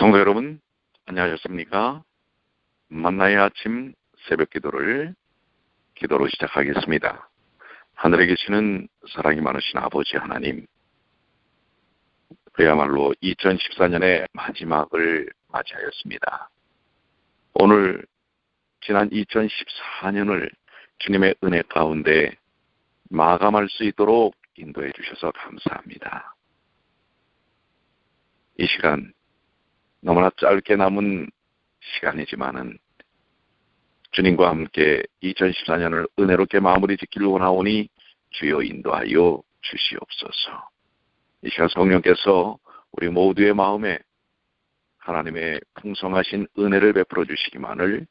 성도 여러분, 안녕하셨습니까? 만나의 아침 새벽 기도로 시작하겠습니다. 하늘에 계시는 사랑이 많으신 아버지 하나님, 그야말로 2014년의 마지막을 맞이하였습니다. 오늘 지난 2014년을 주님의 은혜 가운데 마감할 수 있도록 인도해 주셔서 감사합니다. 이 시간 너무나 짧게 남은 시간이지만은 주님과 함께 2014년을 은혜롭게 마무리 짓기를 원하오니 주여 인도하여 주시옵소서. 이 시간 성령께서 우리 모두의 마음에 하나님의 풍성하신 은혜를 베풀어 주시기만을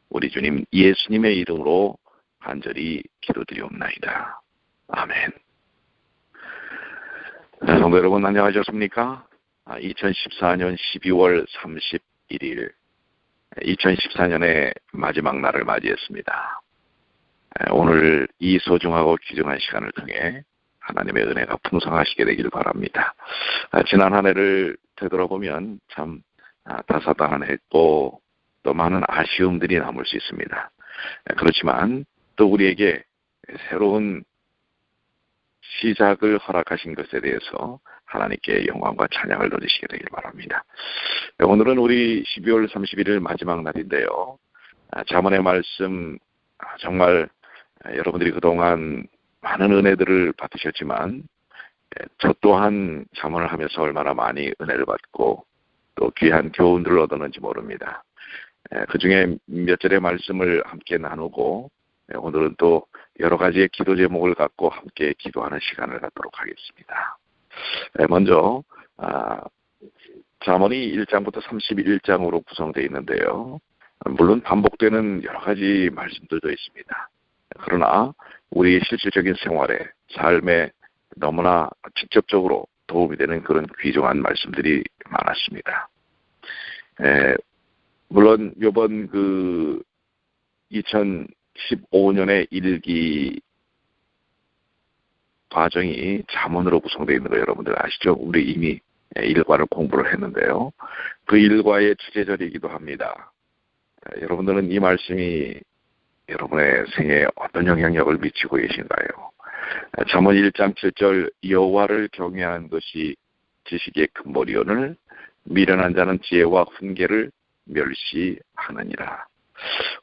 우리 주님 예수님의 이름으로 간절히 기도드리옵나이다. 아멘. 성도 여러분 안녕하셨습니까? 2014년 12월 31일 2014년의 마지막 날을 맞이했습니다. 오늘 이 소중하고 귀중한 시간을 통해 하나님의 은혜가 풍성하시게 되길 바랍니다. 지난 한 해를 되돌아보면 참 다사다난했고 또 많은 아쉬움들이 남을 수 있습니다. 그렇지만 또 우리에게 새로운 시작을 허락하신 것에 대해서 하나님께 영광과 찬양을 돌리시게 되길 바랍니다. 오늘은 우리 12월 31일 마지막 날인데요. 잠언의 말씀 정말 여러분들이 그동안 많은 은혜들을 받으셨지만 저 또한 잠언을 하면서 얼마나 많이 은혜를 받고 또 귀한 교훈들을 얻었는지 모릅니다. 그 중에 몇 절의 말씀을 함께 나누고 오늘은 또 여러 가지의 기도 제목을 갖고 함께 기도하는 시간을 갖도록 하겠습니다. 먼저 잠언이 1장부터 31장으로 구성되어 있는데요. 물론 반복되는 여러 가지 말씀들도 있습니다. 그러나 우리 실질적인 생활에 삶에 너무나 직접적으로 도움이 되는 그런 귀중한 말씀들이 많았습니다. 물론 이번 2015년의 일기 과정이 잠언으로 구성되어 있는 거 여러분들 아시죠? 우리 이미 일과를 공부를 했는데요. 그 일과의 주제절이기도 합니다. 여러분들은 이 말씀이 여러분의 생애에 어떤 영향력을 미치고 계신가요? 잠언 1장 7절 여호와를 경외하는 것이 지식의 근본이오늘 미련한 자는 지혜와 훈계를 멸시하느니라.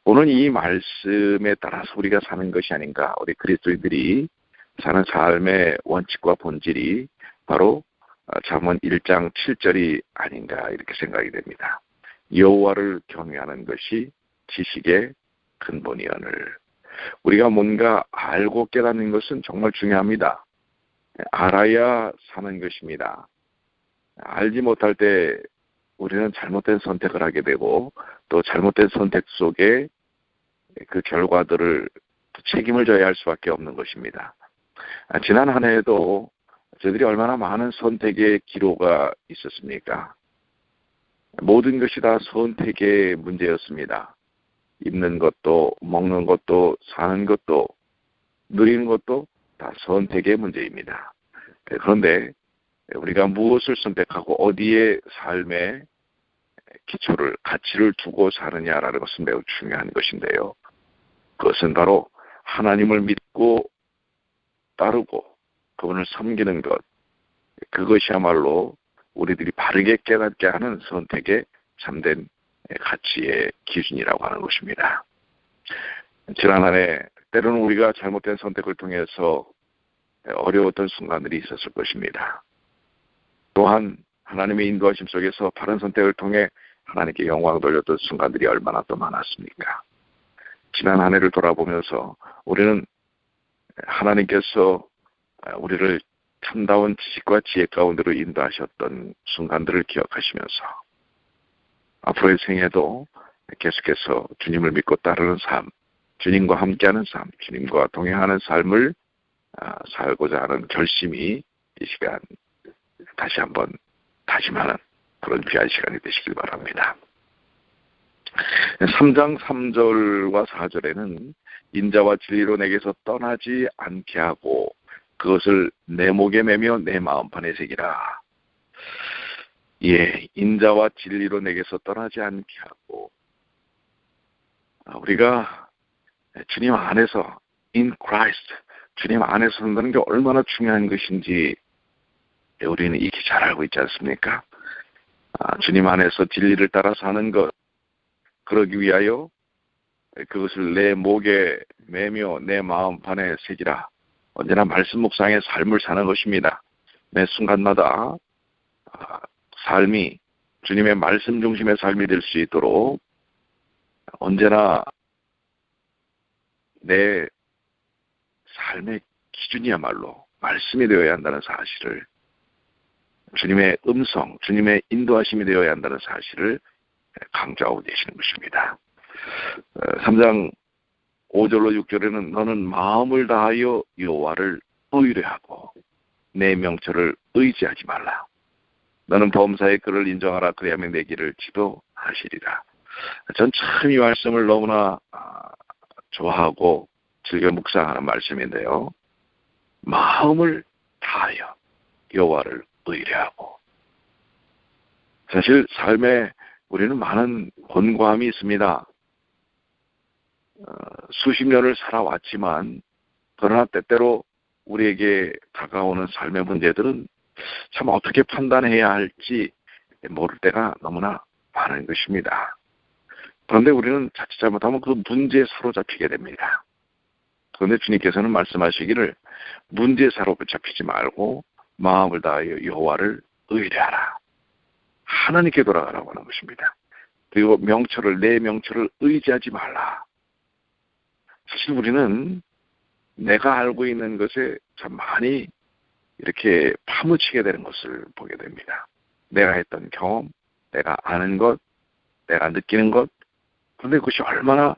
오늘 이 말씀에 따라서 우리가 사는 것이 아닌가, 우리 그리스도인들이 사는 삶의 원칙과 본질이 바로 잠언 1장 7절이 아닌가 이렇게 생각이 됩니다. 여호와를 경외하는 것이 지식의 근본이오늘. 우리가 뭔가 알고 깨닫는 것은 정말 중요합니다. 알아야 사는 것입니다. 알지 못할 때 우리는 잘못된 선택을 하게 되고 또 잘못된 선택 속에 그 결과들을 책임을 져야 할 수밖에 없는 것입니다. 지난 한 해에도 저희들이 얼마나 많은 선택의 기로가 있었습니까? 모든 것이 다 선택의 문제였습니다. 입는 것도 먹는 것도 사는 것도 누리는 것도 다 선택의 문제입니다. 그런데 우리가 무엇을 선택하고 어디에 삶의 기초를 가치를 두고 사느냐라는 것은 매우 중요한 것인데요. 그것은 바로 하나님을 믿고 따르고 그분을 섬기는 것, 그것이야말로 우리들이 바르게 깨닫게 하는 선택의 참된 가치의 기준이라고 하는 것입니다. 지난 한 해 때로는 우리가 잘못된 선택을 통해서 어려웠던 순간들이 있었을 것입니다. 또한 하나님의 인도하심 속에서 바른 선택을 통해 하나님께 영광 돌렸던 순간들이 얼마나 또 많았습니까? 지난 한 해를 돌아보면서 우리는 하나님께서 우리를 참다운 지식과 지혜 가운데로 인도하셨던 순간들을 기억하시면서 앞으로의 생애도 계속해서 주님을 믿고 따르는 삶, 주님과 함께하는 삶, 주님과 동행하는 삶을 살고자 하는 결심이 이 시간 다시 한번 다짐하는 그런 귀한 시간이 되시길 바랍니다. 3장 3절과 4절에는 인자와 진리로 내게서 떠나지 않게 하고 그것을 내 목에 매며 내 마음판에 새기라. 인자와 진리로 내게서 떠나지 않게 하고, 우리가 주님 안에서 in Christ, 주님 안에서 산다는 게 얼마나 중요한 것인지 우리는 익히 잘 알고 있지 않습니까? 주님 안에서 진리를 따라 사는 것, 그러기 위하여 그것을 내 목에 매며 내 마음판에 새기라. 언제나 말씀 묵상의 삶을 사는 것입니다. 매 순간마다 삶이 주님의 말씀 중심의 삶이 될 수 있도록 언제나 내 삶의 기준이야말로 말씀이 되어야 한다는 사실을, 주님의 음성, 주님의 인도하심이 되어야 한다는 사실을 강조하고 계시는 것입니다. 3장 5절로 6절에는 너는 마음을 다하여 여호와를 의뢰하고 내 명철을 의지하지 말라. 너는 범사의 그를 인정하라. 그리하면 내 길을 지도하시리라. 전 참 이 말씀을 너무나 좋아하고 즐겨 묵상하는 말씀인데요. 마음을 다하여 여호와를 의뢰하고. 사실 삶에 우리는 많은 곤고함이 있습니다. 수십 년을 살아왔지만 그러나 때때로 우리에게 다가오는 삶의 문제들은 참 어떻게 판단해야 할지 모를 때가 너무나 많은 것입니다. 그런데 우리는 자칫 잘못하면 그 문제에 사로잡히게 됩니다. 그런데 주님께서는 말씀하시기를 문제에 사로잡히지 말고 마음을 다하여 여호와를 의뢰하라. 하나님께 돌아가라고 하는 것입니다. 그리고 내 명철을 의지하지 말라. 사실 우리는 내가 알고 있는 것에 참 많이 이렇게 파묻히게 되는 것을 보게 됩니다. 내가 했던 경험, 내가 아는 것, 내가 느끼는 것, 그런데 그것이 얼마나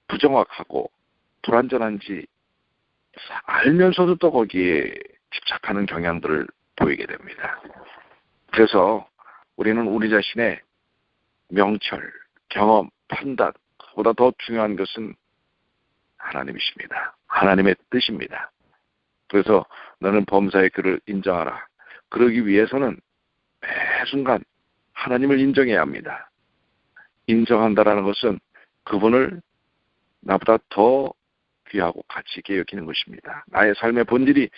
부정확하고 불완전한지 알면서도 또 거기에 집착하는 경향들을 보이게 됩니다. 그래서 우리는 우리 자신의 명철, 경험, 판단, 보다 더 중요한 것은 하나님이십니다. 하나님의 뜻입니다. 그래서 너는 범사의 그를 인정하라. 그러기 위해서는 매 순간 하나님을 인정해야 합니다. 인정한다라는 것은 그분을 나보다 더 귀하고 가치 있게 여기는 것입니다. 나의 삶의 본질이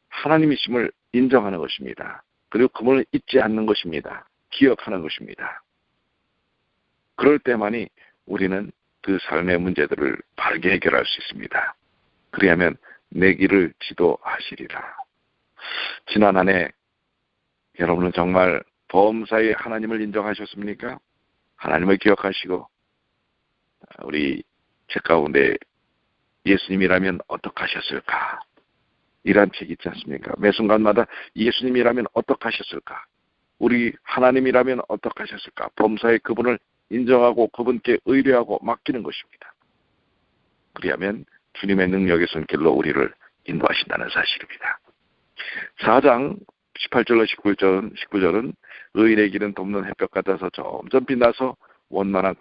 하나님이심을 인정하는 것입니다. 그리고 그분을 잊지 않는 것입니다. 기억하는 것입니다. 그럴 때만이 우리는 그 삶의 문제들을 바르게 해결할 수 있습니다. 그리하면 내 길을 지도하시리라. 지난 한 해 여러분은 정말 범사의 하나님을 인정하셨습니까? 하나님을 기억하시고 우리 책 가운데 예수님이라면 어떡하셨을까? 이란 책 있지 않습니까? 매 순간마다 예수님이라면 어떡하셨을까? 우리 하나님이라면 어떡하셨을까? 범사의 그분을 인정하고 그분께 의뢰하고 맡기는 것입니다. 그리하면 주님의 능력의 손길로 우리를 인도하신다는 사실입니다. 4장 18절로 19절은 의인의 길은 돋는 햇볕 같아서 점점 빛나서 원만한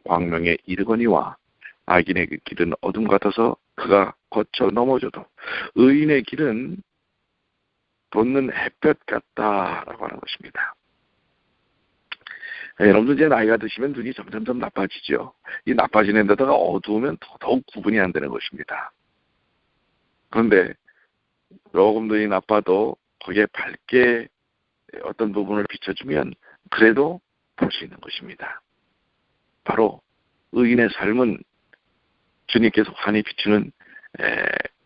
광명에 이르거니와 악인의 그 길은 어둠 같아서 그가 거쳐 넘어져도 의인의 길은 돋는 햇볕 같다라고 하는 것입니다. 여러분들 이제 나이가 드시면 눈이 점점점 나빠지죠. 이 나빠지는 데다가 어두우면 더더욱 구분이 안 되는 것입니다. 그런데 조금 눈이 나빠도 거기에 밝게 어떤 부분을 비춰주면 그래도 볼 수 있는 것입니다. 바로 의인의 삶은 주님께서 환히 비추는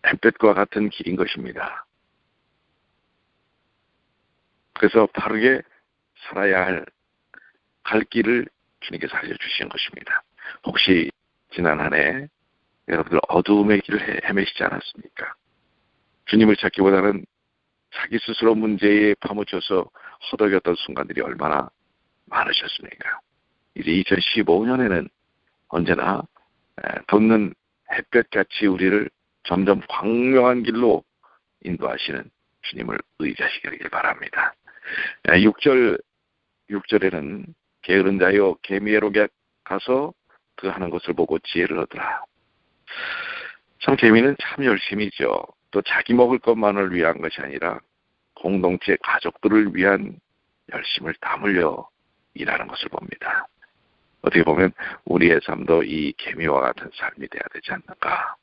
햇볕과 같은 길인 것입니다. 그래서 바르게 살아야 할 갈 길을 주님께서 알려주시는 것입니다. 혹시 지난 한 해 여러분들 어두움의 길을 헤매시지 않았습니까? 주님을 찾기보다는 자기 스스로 문제에 파묻혀서 허덕였던 순간들이 얼마나 많으셨습니까? 이제 2015년에는 언제나 돋는 햇볕같이 우리를 점점 광명한 길로 인도하시는 주님을 의지하시길 바랍니다. 6절에는 게으른 자여 개미애로 가서 그 하는 것을 보고 지혜를 얻으라. 참 개미는 참 열심히죠. 또 자기 먹을 것만을 위한 것이 아니라 공동체 가족들을 위한 열심을 다 물려 일하는 것을 봅니다. 어떻게 보면 우리의 삶도 이 개미와 같은 삶이 돼야 되지 않는가.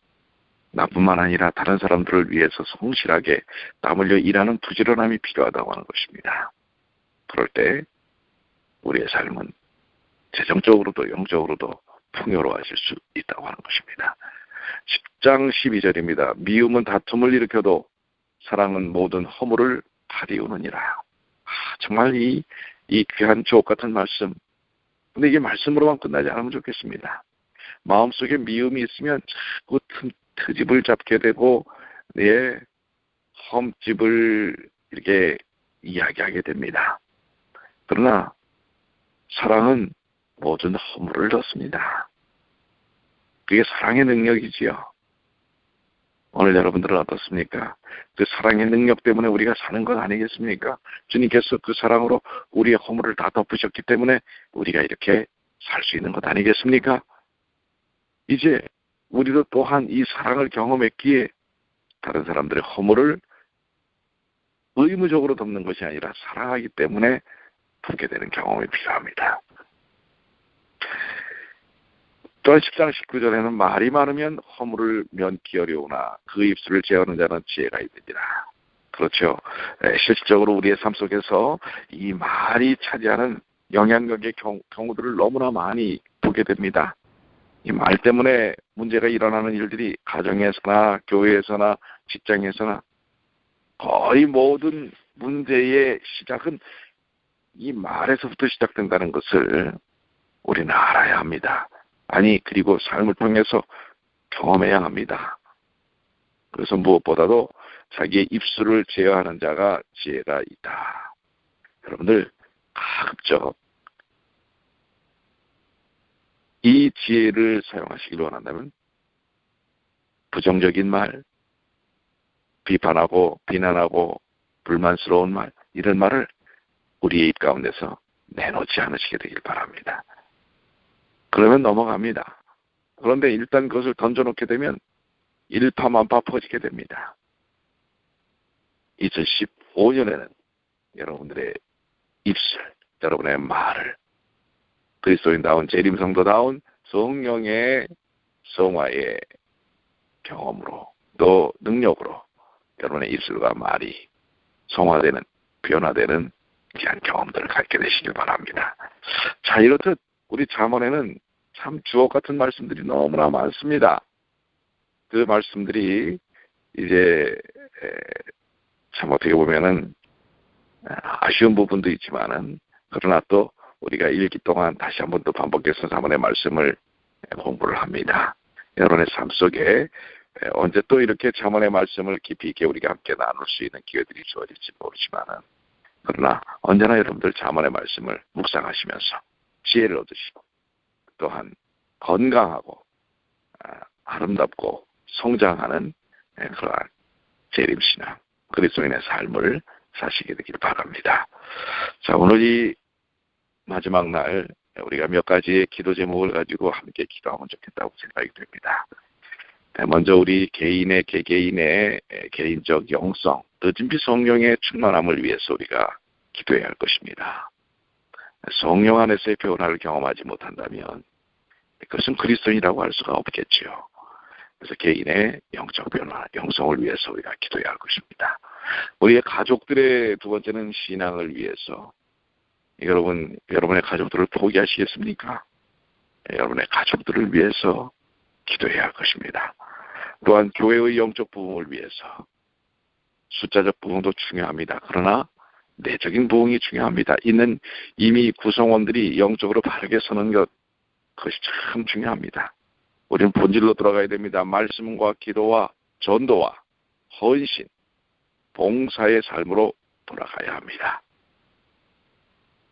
나뿐만 아니라 다른 사람들을 위해서 성실하게 땀 흘려 일하는 부지런함이 필요하다고 하는 것입니다. 그럴 때 우리의 삶은 재정적으로도 영적으로도 풍요로워질 수 있다고 하는 것입니다. 10장 12절입니다. 미움은 다툼을 일으켜도 사랑은 모든 허물을 가리우느니라. 정말 이 귀한 주옥 같은 말씀. 근데 이게 말씀으로만 끝나지 않으면 좋겠습니다. 마음속에 미움이 있으면 자꾸 트집을 잡게 되고 내 험집을 이렇게 이야기하게 됩니다. 그러나 사랑은 모든 허물을 덮습니다. 그게 사랑의 능력이지요. 오늘 여러분들은 어떻습니까? 그 사랑의 능력 때문에 우리가 사는 것 아니겠습니까? 주님께서 그 사랑으로 우리의 허물을 다 덮으셨기 때문에 우리가 이렇게 살 수 있는 것 아니겠습니까? 이제 우리도 또한 이 사랑을 경험했기에 다른 사람들의 허물을 의무적으로 덮는 것이 아니라 사랑하기 때문에 덮게 되는 경험이 필요합니다. 또한 10장 19절에는 말이 많으면 허물을 면기 어려우나 그 입술을 제어하는 자는 지혜가 있느니라. 그렇죠. 실질적으로 우리의 삶 속에서 이 말이 차지하는 영향력의 경우들을 너무나 많이 보게 됩니다. 이 말 때문에 문제가 일어나는 일들이 가정에서나 교회에서나 직장에서나 거의 모든 문제의 시작은 이 말에서부터 시작된다는 것을 우리는 알아야 합니다. 아니, 그리고 삶을 통해서 경험해야 합니다. 그래서 무엇보다도 자기의 입술을 제어하는 자가 지혜가 있다. 여러분들 가급적 이 지혜를 사용하시길 원한다면 부정적인 말, 비판하고 비난하고 불만스러운 말, 이런 말을 우리의 입 가운데서 내놓지 않으시게 되길 바랍니다. 그러면 넘어갑니다. 그런데 일단 그것을 던져놓게 되면 일파만파 퍼지게 됩니다. 2015년에는 여러분들의 입술, 여러분의 말을 그리스도인다운 재림성도다운 성령의 성화의 경험으로 또 능력으로 여러분의 입술과 말이 성화되는, 변화되는 귀한 경험들을 갖게 되시길 바랍니다. 자, 이렇듯 우리 잠언에는 참 주옥 같은 말씀들이 너무나 많습니다. 그 말씀들이 이제 참 어떻게 보면은 아쉬운 부분도 있지만은 그러나 또 우리가 읽기 동안 다시 한 번 더 반복해서 잠언의 말씀을 공부를 합니다. 여러분의 삶 속에 언제 또 이렇게 잠언의 말씀을 깊이 있게 우리가 함께 나눌 수 있는 기회들이 주어질지 모르지만은 그러나 언제나 여러분들 잠언의 말씀을 묵상하시면서 지혜를 얻으시고 또한 건강하고 아름답고 성장하는 그러한 재림신앙 그리스도인의 삶을 사시게 되길 바랍니다. 자, 오늘 이 마지막 날 우리가 몇 가지의 기도 제목을 가지고 함께 기도하면 좋겠다고 생각이 됩니다. 먼저 우리 개개인의 개인적 영성, 늦은비 성령의 충만함을 위해서 우리가 기도해야 할 것입니다. 성령 안에서의 변화를 경험하지 못한다면 그것은 그리스도인이라고 할 수가 없겠죠. 그래서 개인의 영적 변화, 영성을 위해서 우리가 기도해야 할 것입니다. 우리의 가족들의 두 번째는 신앙을 위해서. 여러분의 가족들을 포기하시겠습니까? 여러분의 가족들을 위해서 기도해야 할 것입니다. 또한 교회의 영적 부흥을 위해서 숫자적 부흥도 중요합니다. 그러나 내적인 부흥이 중요합니다. 이미 구성원들이 영적으로 바르게 서는 것, 그것이 참 중요합니다. 우리는 본질로 돌아가야 됩니다. 말씀과 기도와 전도와 헌신, 봉사의 삶으로 돌아가야 합니다.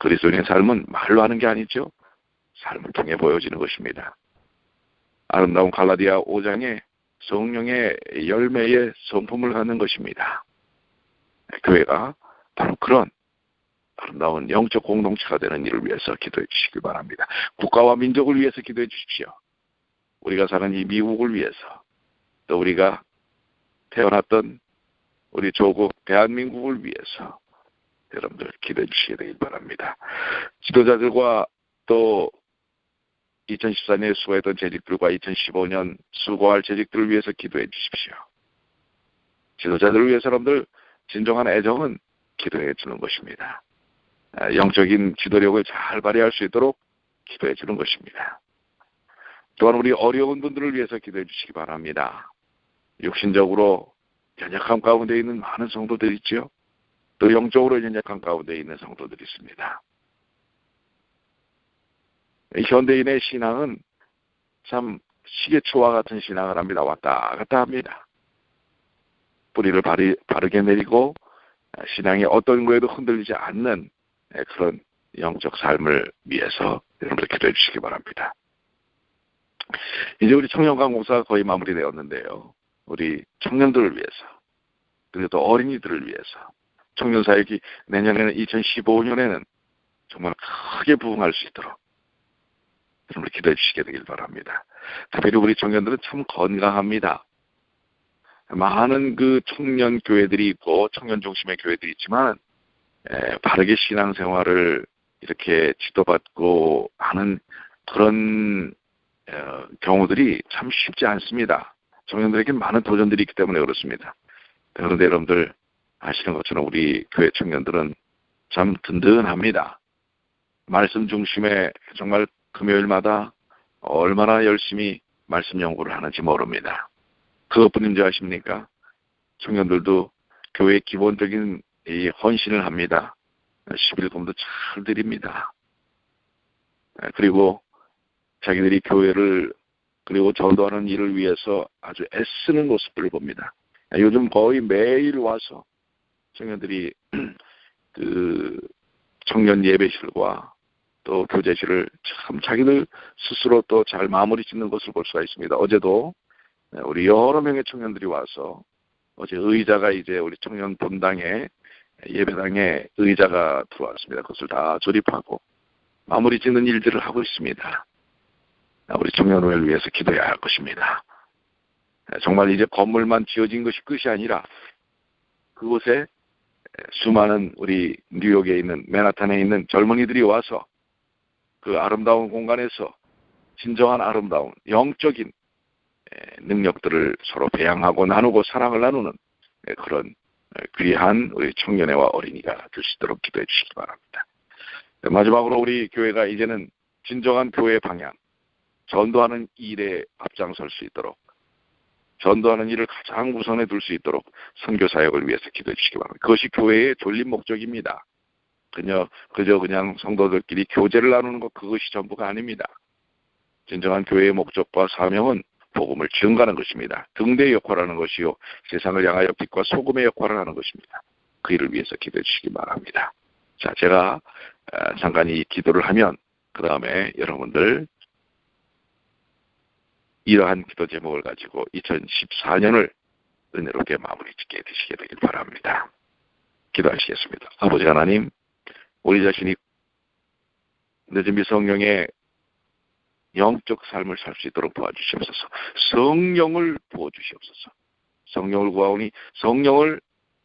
그리스도인의 삶은 말로 하는 게 아니죠. 삶을 통해 보여지는 것입니다. 아름다운 갈라디아 5장에 성령의 열매의 성품을 갖는 것입니다. 교회가 바로 그런 아름다운 영적 공동체가 되는 일을 위해서 기도해 주시기 바랍니다. 국가와 민족을 위해서 기도해 주십시오. 우리가 사는 이 미국을 위해서, 또 우리가 태어났던 우리 조국 대한민국을 위해서 여러분들 기도해 주시게 되길 바랍니다. 지도자들과 또 2014년에 수고했던 재직들과 2015년 수고할 재직들을 위해서 기도해 주십시오. 지도자들을 위해서 여러분들 진정한 애정은 기도해 주는 것입니다. 영적인 지도력을 잘 발휘할 수 있도록 기도해 주는 것입니다. 또한 우리 어려운 분들을 위해서 기도해 주시기 바랍니다. 육신적으로 연약함 가운데 있는 많은 성도들 있죠. 또 영적으로 연약함 가운데 있는 성도들이 있습니다. 현대인의 신앙은 참 시계초와 같은 신앙을 합니다. 왔다 갔다 합니다. 뿌리를 바르게 내리고 신앙이 어떤 거에도 흔들리지 않는 그런 영적 삶을 위해서 여러분들 기도해 주시기 바랍니다. 이제 우리 청년관 공사가 거의 마무리되었는데요. 우리 청년들을 위해서 그리고 또 어린이들을 위해서 청년사역이 내년에는 2015년에는 정말 크게 부흥할 수 있도록 여러분들 기도해 주시게 되길 바랍니다. 특별히 우리 청년들은 참 건강합니다. 많은 그 청년 교회들이 있고 청년 중심의 교회들이 있지만 바르게 신앙생활을 이렇게 지도받고 하는 그런 경우들이 참 쉽지 않습니다. 청년들에게 많은 도전들이 있기 때문에 그렇습니다. 그런데 여러분들 아시는 것처럼 우리 교회 청년들은 참 든든합니다. 말씀 중심에 정말 금요일마다 얼마나 열심히 말씀 연구를 하는지 모릅니다. 그것뿐인지 아십니까? 청년들도 교회의 기본적인 이 헌신을 합니다. 11금도 잘 드립니다. 그리고 자기들이 교회를 그리고 전도하는 일을 위해서 아주 애쓰는 모습들을 봅니다. 요즘 거의 매일 와서 청년들이 그 청년 예배실과 또 교제실을 참 자기들 스스로 또 잘 마무리 짓는 것을 볼 수가 있습니다. 어제도 우리 여러 명의 청년들이 와서 어제 의자가 이제 우리 청년 본당에 예배당에 의자가 들어왔습니다. 그것을 다 조립하고 마무리 짓는 일들을 하고 있습니다. 우리 청년을 위해서 기도해야 할 것입니다. 정말 이제 건물만 지어진 것이 끝이 아니라 그곳에 수많은 우리 뉴욕에 있는 맨하탄에 있는 젊은이들이 와서 그 아름다운 공간에서 진정한 아름다운 영적인 능력들을 서로 배양하고 나누고 사랑을 나누는 그런 귀한 우리 청년회와 어린이가 될 수 있도록 기도해 주시기 바랍니다. 마지막으로 우리 교회가 이제는 진정한 교회의 방향, 전도하는 일에 앞장설 수 있도록 전도하는 일을 가장 우선에 둘 수 있도록 선교 사역을 위해서 기도해 주시기 바랍니다. 그것이 교회의 졸린 목적입니다. 그저 그냥 성도들끼리 교제를 나누는 것 그것이 전부가 아닙니다. 진정한 교회의 목적과 사명은 복음을 증가하는 것입니다. 등대의 역할을 하는 것이요 세상을 향하여 빛과 소금의 역할을 하는 것입니다. 그 일을 위해서 기도해 주시기 바랍니다. 자, 제가 잠깐 이 기도를 하면 그 다음에 여러분들 이러한 기도 제목을 가지고 2014년을 은혜롭게 마무리 짓게 되시게 되길 바랍니다. 기도하시겠습니다. 아버지 하나님, 우리 자신이 늦은 성령의 영적 삶을 살 수 있도록 도와주시옵소서. 성령을 부어주시옵소서. 성령을 구하오니 성령을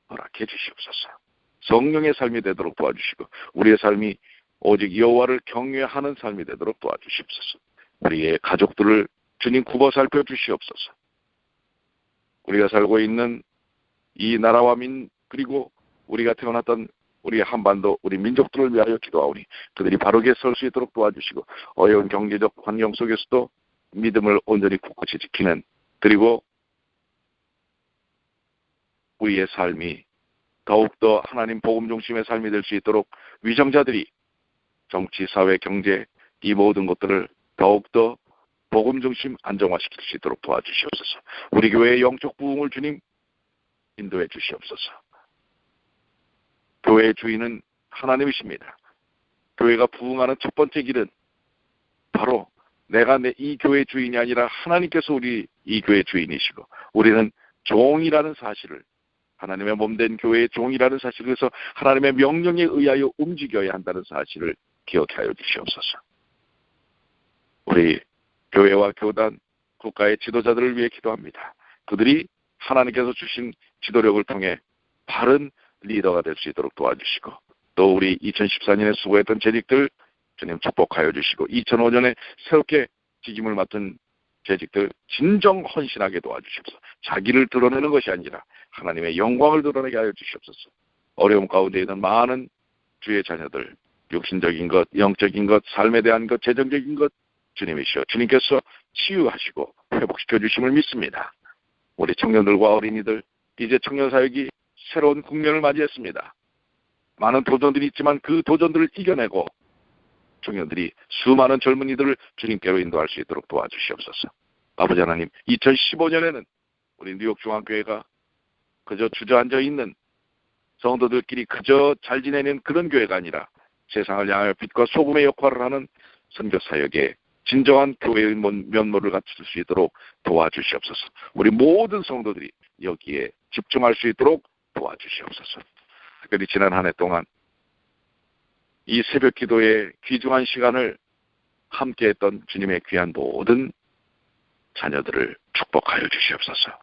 허락해 주시옵소서. 성령의 삶이 되도록 도와주시고 우리의 삶이 오직 여호와를 경외하는 삶이 되도록 도와주시옵소서. 우리의 가족들을 주님 굽어 살펴 주시옵소서. 우리가 살고 있는 이 나라와 그리고 우리가 태어났던 우리 한반도, 우리 민족들을 위하여 기도하오니 그들이 바르게 설 수 있도록 도와주시고 어려운 경제적 환경 속에서도 믿음을 온전히 굳건히 지키는 그리고 우리의 삶이 더욱더 하나님 복음 중심의 삶이 될 수 있도록 위정자들이 정치, 사회, 경제 이 모든 것들을 더욱더 복음 중심 안정화시킬 수 있도록 도와주시옵소서. 우리 교회의 영적 부흥을 주님 인도해 주시옵소서. 교회의 주인은 하나님이십니다. 교회가 부흥하는 첫 번째 길은 바로 내가 이 교회의 주인이 아니라 하나님께서 우리 이 교회의 주인이시고 우리는 종이라는 사실을 하나님의 몸된 교회의 종이라는 사실을 그래서 하나님의 명령에 의하여 움직여야 한다는 사실을 기억하여 주시옵소서. 우리 교회와 교단, 국가의 지도자들을 위해 기도합니다. 그들이 하나님께서 주신 지도력을 통해 바른 리더가 될 수 있도록 도와주시고 또 우리 2014년에 수고했던 재직들 주님 축복하여 주시고 2005년에 새롭게 직임을 맡은 재직들 진정 헌신하게 도와주시옵소서. 자기를 드러내는 것이 아니라 하나님의 영광을 드러내게 하여 주시옵소서. 어려움 가운데 있는 많은 주의 자녀들, 육신적인 것, 영적인 것, 삶에 대한 것, 재정적인 것 주님이시여 주님께서 치유하시고 회복시켜 주심을 믿습니다. 우리 청년들과 어린이들 이제 청년사역이 새로운 국면을 맞이했습니다. 많은 도전들이 있지만 그 도전들을 이겨내고 청년들이 수많은 젊은이들을 주님께로 인도할 수 있도록 도와주시옵소서. 아버지 하나님, 2015년에는 우리 뉴욕 중앙교회가 그저 주저앉아 있는 성도들끼리 그저 잘 지내는 그런 교회가 아니라 세상을 향하여 빛과 소금의 역할을 하는 선교사역에 진정한 교회의 면모를 갖출 수 있도록 도와주시옵소서. 우리 모든 성도들이 여기에 집중할 수 있도록 도와주시옵소서. 특별히 지난 한 해 동안 이 새벽 기도의 귀중한 시간을 함께했던 주님의 귀한 모든 자녀들을 축복하여 주시옵소서.